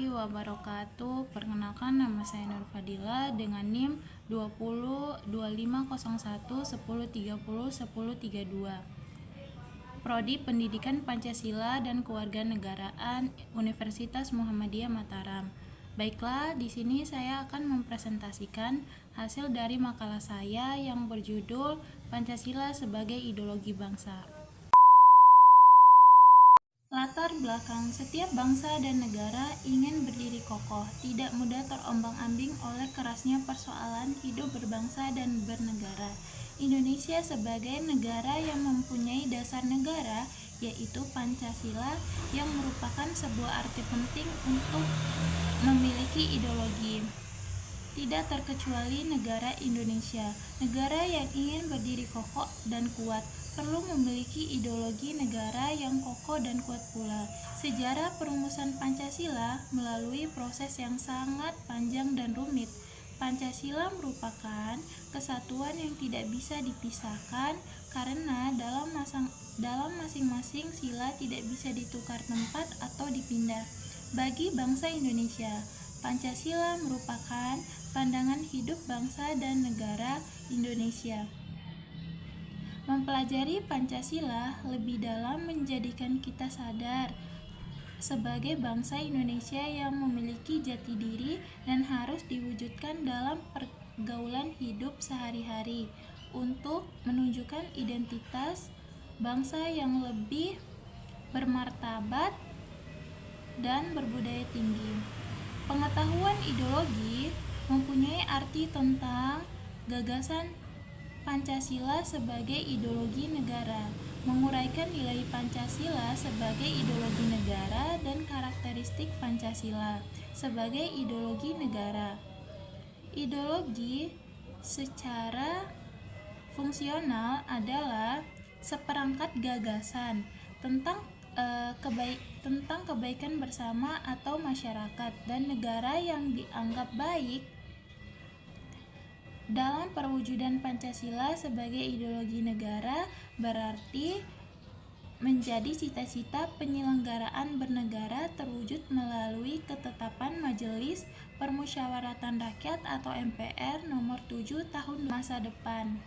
warahmatullahi wabarakatuh. Perkenalkan, nama saya Nur Fadila dengan NIM 20 2501 1030 1032. Prodi Pendidikan Pancasila dan Kewarganegaraan Universitas Muhammadiyah Mataram. Baiklah, di sini saya akan mempresentasikan hasil dari makalah saya yang berjudul Pancasila sebagai Ideologi Bangsa. Latar belakang setiap bangsa dan negara ingin berdiri kokoh, tidak mudah terombang-ambing oleh kerasnya persoalan hidup berbangsa dan bernegara. Indonesia sebagai negara yang mempunyai dasar negara, yaitu Pancasila, yang merupakan sebuah arti penting untuk memiliki ideologi. Tidak terkecuali negara Indonesia, negara yang ingin berdiri kokoh dan kuat, perlu memiliki ideologi negara yang kokoh dan kuat pula. Sejarah perumusan Pancasila melalui proses yang sangat panjang dan rumit. Pancasila merupakan kesatuan yang tidak bisa dipisahkan karena dalam masing-masing sila tidak bisa ditukar tempat atau dipindah. Bagi bangsa Indonesia, Pancasila merupakan pandangan hidup bangsa dan negara Indonesia. Mempelajari Pancasila lebih dalam menjadikan kita sadar sebagai bangsa Indonesia yang memiliki jati diri dan harus diwujudkan dalam pergaulan hidup sehari-hari untuk menunjukkan identitas bangsa yang lebih bermartabat dan berbudaya tinggi. Pengetahuan ideologi mempunyai arti tentang gagasan Pancasila sebagai ideologi negara, menguraikan nilai Pancasila sebagai ideologi negara dan karakteristik Pancasila sebagai ideologi negara. Ideologi secara fungsional adalah seperangkat gagasan tentang kebaikan bersama atau masyarakat dan negara yang dianggap baik. Dalam perwujudan Pancasila sebagai ideologi negara berarti menjadi cita-cita penyelenggaraan bernegara terwujud melalui ketetapan Majelis Permusyawaratan Rakyat atau MPR nomor 7 tahun masa depan.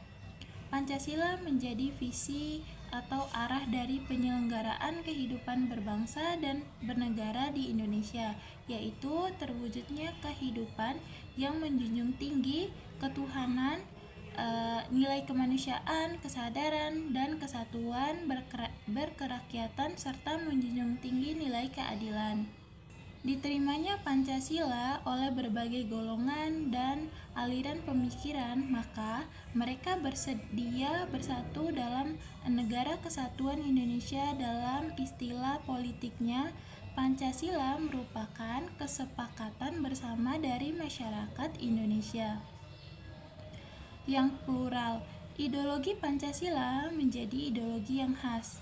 Pancasila menjadi visi atau arah dari penyelenggaraan kehidupan berbangsa dan bernegara di Indonesia, yaitu terwujudnya kehidupan yang menjunjung tinggi ketuhanan, nilai kemanusiaan, kesadaran dan kesatuan berkerakyatan serta menjunjung tinggi nilai keadilan. Diterimanya Pancasila oleh berbagai golongan dan aliran pemikiran, maka mereka bersedia bersatu dalam Negara Kesatuan Indonesia. Dalam istilah politiknya, Pancasila merupakan kesepakatan bersama dari masyarakat Indonesia yang plural. Ideologi Pancasila menjadi ideologi yang khas.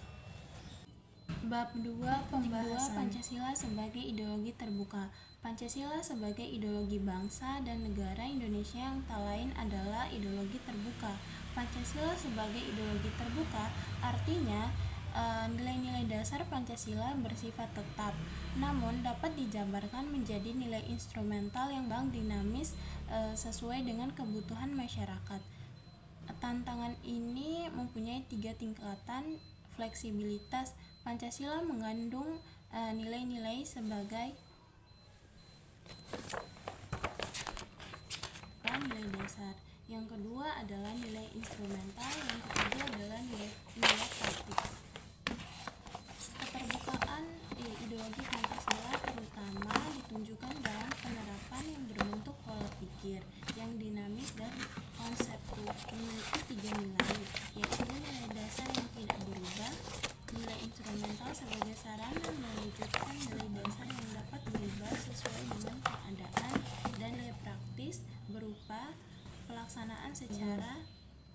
Bab 2. Pembahasan Pancasila sebagai ideologi terbuka. Pancasila sebagai ideologi bangsa dan negara Indonesia yang tak lain adalah ideologi terbuka. Pancasila sebagai ideologi terbuka artinya nilai-nilai dasar Pancasila bersifat tetap, namun dapat dijabarkan menjadi nilai instrumental yang dinamis sesuai dengan kebutuhan masyarakat. Tantangan ini mempunyai 3 tingkatan fleksibilitas. Pancasila mengandung nilai-nilai sebagai nilai dasar. Yang kedua adalah nilai instrumental, yang ketiga adalah nilai praktik. Keterbukaan ideologi Pancasila terutama ditunjukkan dalam penerapan yang berbentuk pola pikir yang dinamis dan konseptual, memiliki 3 nilai, yaitu nilai dasar yang tidak berubah, nilai instrumental sebagai sarana mewujudkan nilai dasar yang dapat berubah sesuai dengan keadaan, dan nilai praktis berupa pelaksanaan secara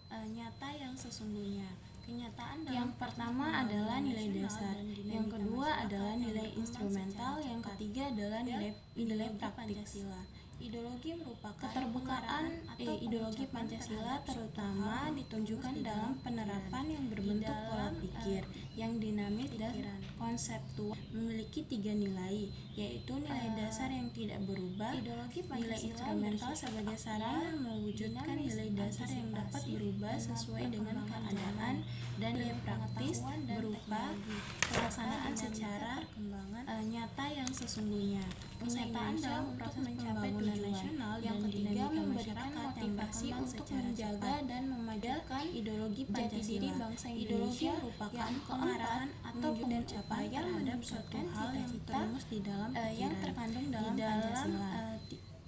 nyata yang sesungguhnya. Kenyataan yang pertama adalah nilai dasar, yang kedua adalah nilai instrumental, yang ketiga adalah nilai praktik. Ideologi merupakan keterbukaan ideologi Pancasila terutama ditunjukkan dalam penerapan yang berbentuk pola pikir yang dinamis dan konseptual, memiliki 3 nilai, yaitu nilai dasar yang tidak berubah, nilai instrumental sebagai sarana mewujudkan nilai dasar yang dapat berubah sesuai dengan keadaan, dan nilai praktis berupa pelaksanaan secara nyata yang sesungguhnya. Kenyataan dalam proses pembangunan nasional yang ketiga memberikan motivasi untuk menjaga dan memajukan ideologi Pancasila. Ideologi merupakan pengarahan atau pencapaian terhadap suatu hal yang terus di dalam yang terkandung dalam Pancasila.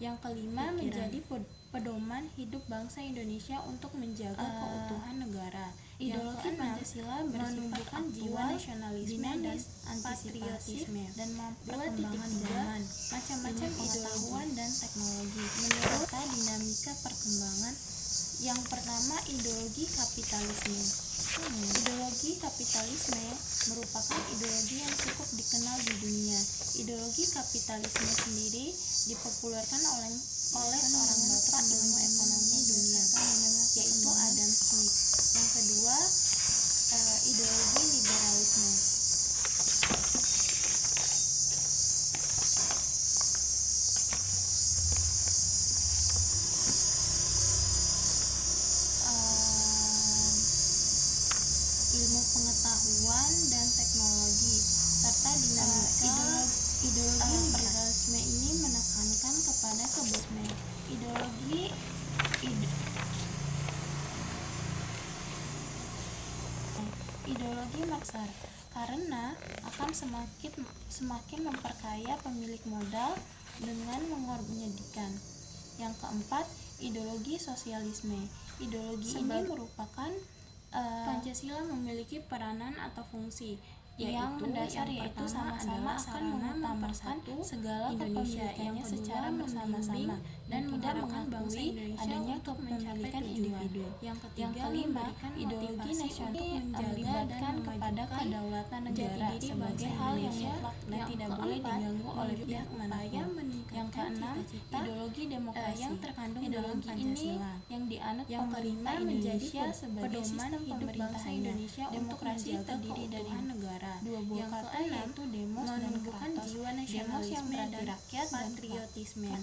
Yang kelima menjadi pedoman hidup bangsa Indonesia untuk menjaga keutuhan negara. Ideologi Pancasila menumbuhkan jiwa nasionalisme dan patriotisme dan perkembangan zaman, macam-macam pengetahuan dan teknologi menurut dinamika perkembangan. Yang pertama, ideologi kapitalisme. Ideologi kapitalisme merupakan ideologi yang cukup dikenal di dunia. Ideologi kapitalisme sendiri dipopulerkan oleh seorang bapak ilmu ekonomi dunia, yaitu Adam Smith. Yang kedua, ideologi liberalisme. Ilmu pengetahuan dan teknologi serta dinamika. Ideologi liberalisme ini menekankan kepada kebebasan. Ideologi maksa karena akan semakin memperkaya pemilik modal dengan menyedihkan. Yang keempat, ideologi sosialisme. Ideologi ini merupakan Pancasila memiliki peranan atau fungsi yang mendasar, yaitu sama-sama akan mengutamakan segala kepemilikannya secara bersama-sama dan tidak mengakui adanya kepemilikan individu. Yang kelima, ideologi nasional melibatkan kepada kedaulatan negara sebagai hal yang mutlak dan tidak boleh diganggu oleh pihak manapun. Yang keenam, ideologi demokrasi yang terkandung dalam Pancasila yang dianut pemerintah Indonesia sebagai sistem pemerintahan Indonesia. Demokrasi terdiri dari negara. Dua buah kata yaitu demos dan kratos. Demos yang berarti rakyat dan patriotisme.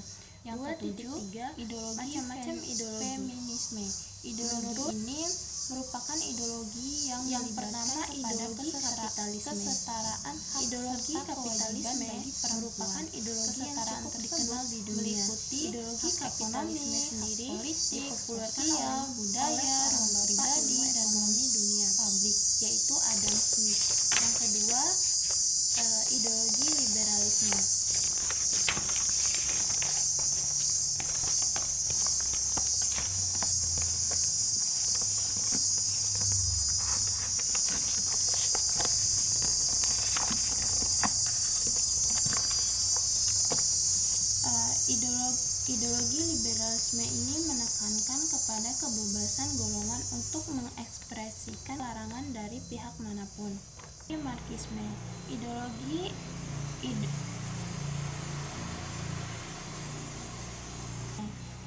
Yang ketujuh, ideologi feminisme. Ideologi ini merupakan ideologi yang pertama ideologi kesetaraan hak. Ideologi kapitalisme merupakan ideologi yang cukup dikenal di dunia. Ideologi kapitalisme sendiri dipopulerkan oleh budaya, orang pribadi, dan ekonomi dunia publik, yaitu Adam Smith. Yang kedua, ideologi liberalisme. Ideologi liberalisme ini menekankan kepada kebebasan golongan untuk mengekspresikan larangan dari pihak manapun. Marxisme.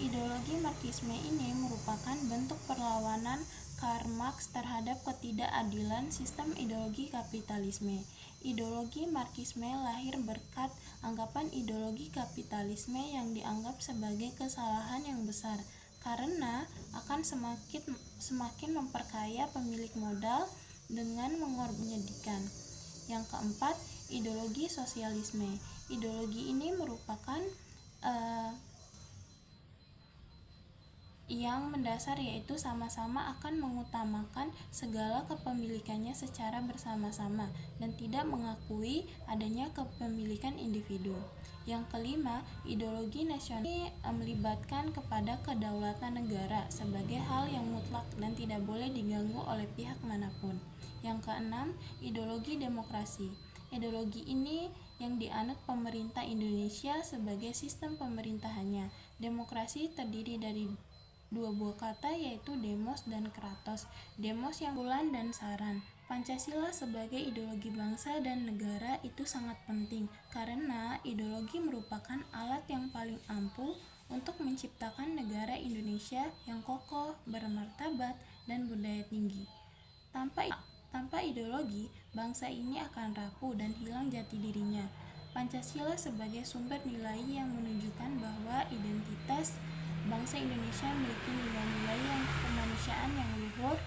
Ideologi Marxisme ini merupakan bentuk perlawanan Karl Marx terhadap ketidakadilan sistem ideologi kapitalisme. Ideologi Marxisme lahir berkat anggapan ideologi kapitalisme yang dianggap sebagai kesalahan yang besar karena akan semakin memperkaya pemilik modal dengan menyedihkan. Yang keempat, ideologi sosialisme. Ideologi ini merupakan yang mendasar, yaitu sama-sama akan mengutamakan segala kepemilikannya secara bersama-sama dan tidak mengakui adanya kepemilikan individu. Yang kelima, ideologi nasional ini melibatkan kepada kedaulatan negara sebagai hal yang mutlak dan tidak boleh diganggu oleh pihak manapun. Yang keenam, ideologi demokrasi. Ideologi ini yang dianut pemerintah Indonesia sebagai sistem pemerintahannya. Demokrasi terdiri dari dua buah kata yaitu demos dan kratos. Demos yang bulan dan saran. Pancasila sebagai ideologi bangsa dan negara itu sangat penting karena ideologi merupakan alat yang paling ampuh untuk menciptakan negara Indonesia yang kokoh, bermartabat, dan budaya tinggi. Tanpa ideologi, bangsa ini akan rapuh dan hilang jati dirinya. Pancasila sebagai sumber nilai yang menunjukkan bahwa identitas bangsa Indonesia memiliki nilai-nilai yang kemanusiaan yang luhur,